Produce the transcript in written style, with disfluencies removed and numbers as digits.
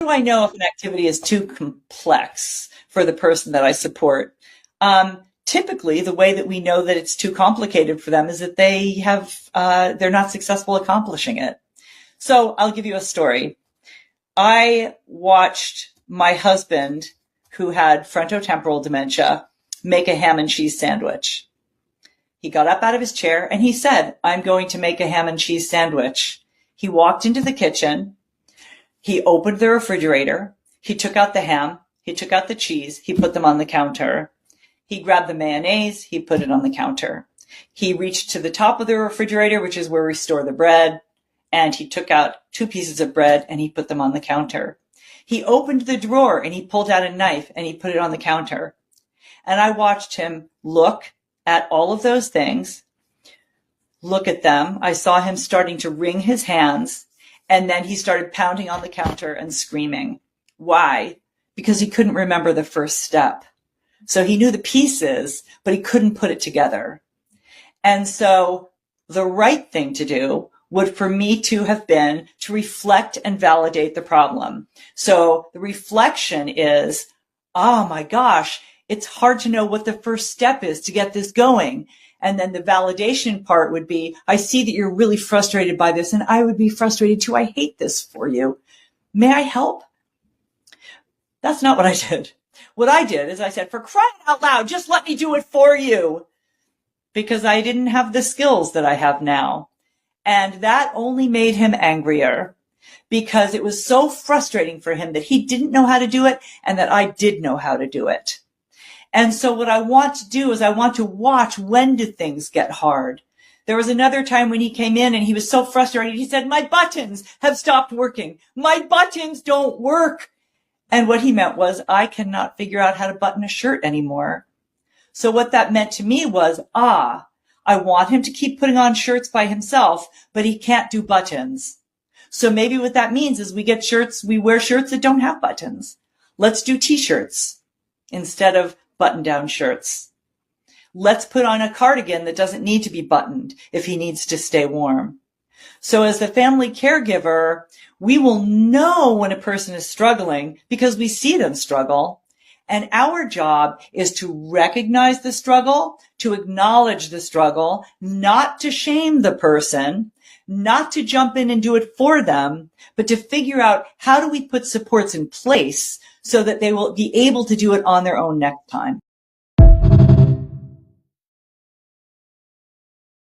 Do I know if an activity is too complex for the person that I support? Typically, the way that we know that it's too complicated for them is that they're not successful accomplishing it. So I'll give you a story. I watched my husband, who had frontotemporal dementia, make a ham and cheese sandwich. He got up out of his chair and he said, "I'm going to make a ham and cheese sandwich." He walked into the kitchen. He opened the refrigerator. He took out the ham. He took out the cheese. He put them on the counter. He grabbed the mayonnaise. He put it on the counter. He reached to the top of the refrigerator, which is where we store the bread, and he took out 2 pieces of bread and he put them on the counter. He opened the drawer and he pulled out a knife and he put it on the counter. And I watched him look at all of those things, look at them. I saw him starting to wring his hands, and then he started pounding on the counter and screaming. Why? Because he couldn't remember the first step. So he knew the pieces, but he couldn't put it together. And so the right thing to do would for me to have been to reflect and validate the problem. So the reflection is, oh my gosh, it's hard to know what the first step is to get this going. And then the validation part would be, I see that you're really frustrated by this, and I would be frustrated too. I hate this for you. May I help? That's not what I did. What I did is I said, for crying out loud, just let me do it for you. Because I didn't have the skills that I have now. And that only made him angrier, because it was so frustrating for him that he didn't know how to do it and that I did know how to do it. And so what I want to do is I want to watch, when do things get hard? There was another time when he came in and he was so frustrated. He said, my buttons have stopped working. My buttons don't work. And what he meant was, I cannot figure out how to button a shirt anymore. So what that meant to me was, I want him to keep putting on shirts by himself, but he can't do buttons. So maybe what that means is we wear shirts that don't have buttons. Let's do t-shirts instead of button-down shirts. Let's put on a cardigan that doesn't need to be buttoned if he needs to stay warm. So as the family caregiver, we will know when a person is struggling because we see them struggle. And our job is to recognize the struggle, to acknowledge the struggle, not to shame the person, not to jump in and do it for them, but to figure out, how do we put supports in place so that they will be able to do it on their own next time.